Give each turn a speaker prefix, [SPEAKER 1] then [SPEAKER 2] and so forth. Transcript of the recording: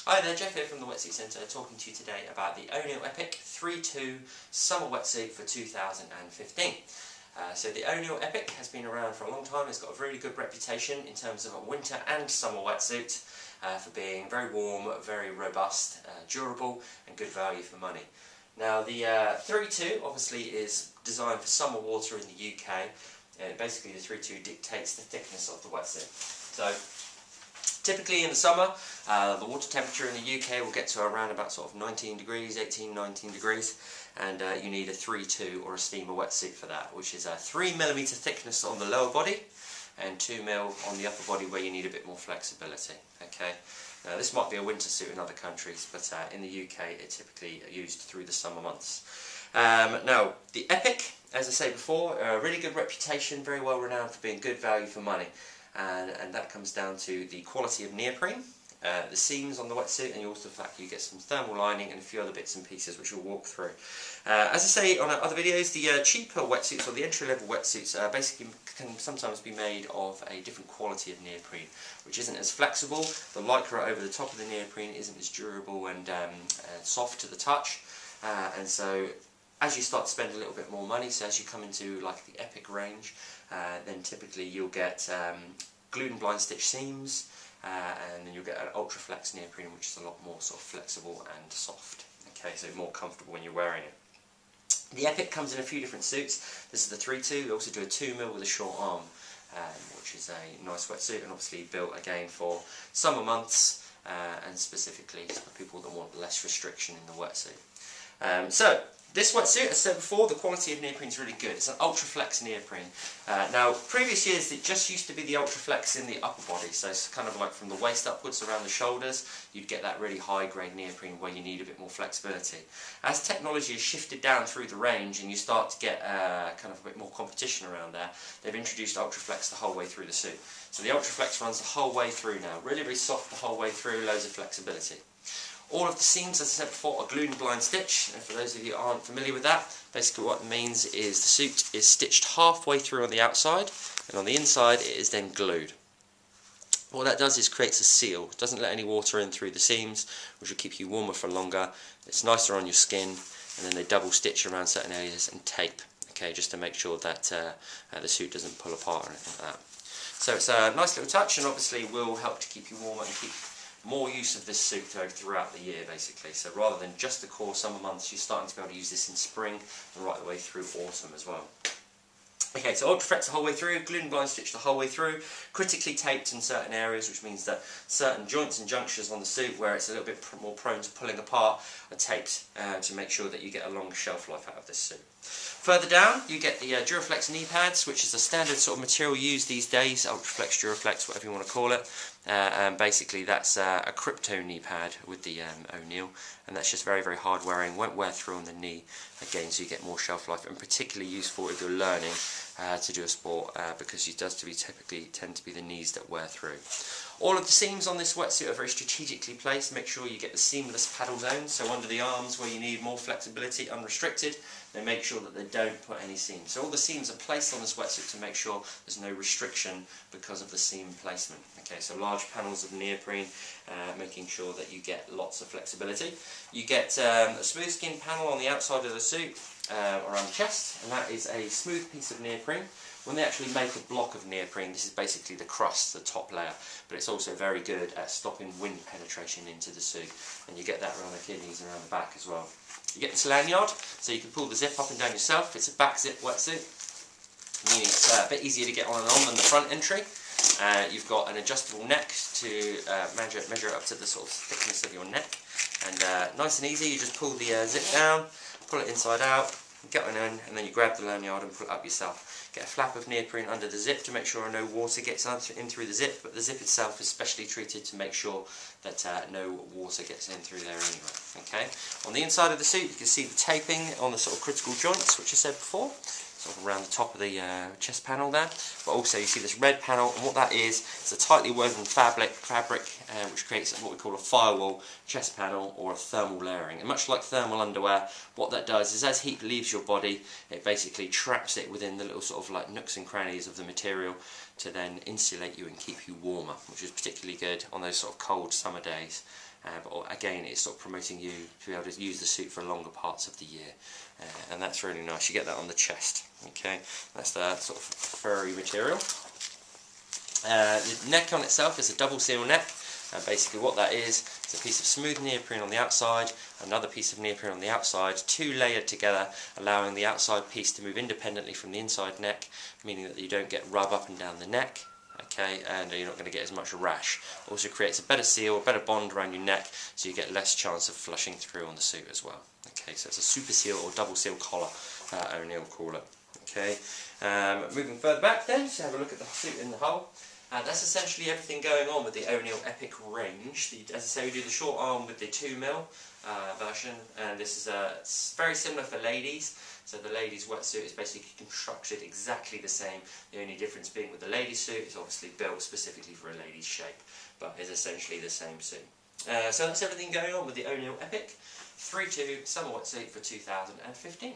[SPEAKER 1] Hi there, Jeff here from the Wetsuit Centre, talking to you today about the Oneill Epic 3-2 Summer Wetsuit for 2015. So the Oneill Epic has been around for a long time. It's got a really good reputation in terms of a winter and summer wetsuit for being very warm, very robust, durable and good value for money. Now the 3-2 obviously is designed for summer water in the UK. Basically the 3-2 dictates the thickness of the wetsuit. So typically in the summer, the water temperature in the UK will get to around about sort of 19 degrees, 18-19 degrees, and you need a 3-2 or a steamer wetsuit for that, which is a 3mm thickness on the lower body and 2mm on the upper body where you need a bit more flexibility. Okay. Now this might be a winter suit in other countries, but in the UK it's typically used through the summer months. Now the Epic, as I say before, a really good reputation, very well renowned for being good value for money. And that comes down to the quality of neoprene, the seams on the wetsuit, and also the fact you get some thermal lining and a few other bits and pieces which we'll walk through. As I say on other videos, the cheaper wetsuits or the entry-level wetsuits basically can sometimes be made of a different quality of neoprene, which isn't as flexible. The lycra over the top of the neoprene isn't as durable and soft to the touch, and so as you start to spend a little bit more money, so as you come into like the Epic range, then typically you'll get glued and blind stitch seams, and then you'll get an ultra flex neoprene, which is a lot more sort of flexible and soft. Okay, so more comfortable when you're wearing it. The Epic comes in a few different suits. This is the 3-2. We also do a 2mm with a short arm, which is a nice wetsuit, and obviously built again for summer months, and specifically for people that want less restriction in the wetsuit. So this wetsuit, as I said before, the quality of neoprene is really good. It's an ultra flex neoprene. Now, previous years it just used to be the ultra flex in the upper body, so it's kind of like from the waist upwards around the shoulders, you'd get that really high grade neoprene where you need a bit more flexibility. As technology has shifted down through the range and you start to get kind of a bit more competition around there, they've introduced ultra flex the whole way through the suit. So the ultra flex runs the whole way through now, really, really soft the whole way through, loads of flexibility. All of the seams, as I said before, are glued and blind stitch, and for those of you who aren't familiar with that, basically what it means is the suit is stitched halfway through on the outside, and on the inside it is then glued. What that does is creates a seal. It doesn't let any water in through the seams, which will keep you warmer for longer. It's nicer on your skin, and then they double stitch around certain areas and tape, okay, just to make sure that the suit doesn't pull apart or anything like that. So it's a nice little touch, and obviously will help to keep you warmer and keep more use of this suit throughout the year, basically. So rather than just the core summer months, you're starting to be able to use this in spring and right the way through autumn as well. Okay, so ultra flex the whole way through, glued and blind stitch the whole way through, critically taped in certain areas, which means that certain joints and junctures on the suit where it's a little bit more prone to pulling apart are taped to make sure that you get a longer shelf life out of this suit. Further down, you get the Duraflex knee pads, which is a standard sort of material used these days, Ultraflex, Duraflex, whatever you want to call it. And basically that's a crypto knee pad with the Oneill, and that's just very, very hard wearing, won't wear through on the knee, again, so you get more shelf life, and particularly useful if you're learning to do a sport, because it does typically tend to be the knees that wear through. All of the seams on this wetsuit are very strategically placed. Make sure you get the seamless paddle zones, so under the arms where you need more flexibility, unrestricted, they make sure that they don't put any seams. So all the seams are placed on this wetsuit to make sure there's no restriction because of the seam placement. Okay, so large panels of neoprene, making sure that you get lots of flexibility. You get a smooth skin panel on the outside of the suit, around the chest, and that is a smooth piece of neoprene. When they actually make a block of neoprene, this is basically the crust, the top layer, but it's also very good at stopping wind penetration into the suit, and you get that around the kidneys and around the back as well. You get this lanyard, so you can pull the zip up and down yourself. It's a back zip wetsuit, meaning it's a bit easier to get on and on than the front entry. You've got an adjustable neck to measure it up to the sort of thickness of your neck, and nice and easy, you just pull the zip down, pull it inside out, get one in, and then you grab the lanyard and pull it up yourself. Get a flap of neoprene under the zip to make sure no water gets in through the zip, but the zip itself is specially treated to make sure that no water gets in through there anyway. Okay. On the inside of the suit you can see the taping on the sort of critical joints, which I said before, sort of around the top of the chest panel there, but also you see this red panel, and what that is a tightly woven fabric which creates what we call a firewall chest panel or a thermal layering. And much like thermal underwear, what that does is as heat leaves your body, it basically traps it within the little sort of like nooks and crannies of the material to then insulate you and keep you warmer, which is particularly good on those sort of cold summer days. But again, it's sort of promoting you to be able to use the suit for longer parts of the year, and that's really nice. You get that on the chest. Okay, that's the sort of furry material. The neck on itself is a double seal neck. Basically what that is, it's a piece of smooth neoprene on the outside, another piece of neoprene on the outside, two layered together, allowing the outside piece to move independently from the inside neck, meaning that you don't get rub up and down the neck, okay, and you're not going to get as much rash. Also creates a better seal, a better bond around your neck, so you get less chance of flushing through on the suit as well. Okay, so it's a super seal or double seal collar, Oneill call it. Okay, moving further back then, so have a look at the suit in the whole. That's essentially everything going on with the Oneill Epic range. As I say, we do the short arm with the 2mm version, and this is it's very similar for ladies. So the ladies' wetsuit is basically constructed exactly the same. The only difference being with the ladies' suit is obviously built specifically for a lady's shape, but is essentially the same suit. So that's everything going on with the Oneill Epic 3.2 Summer Wetsuit for 2015.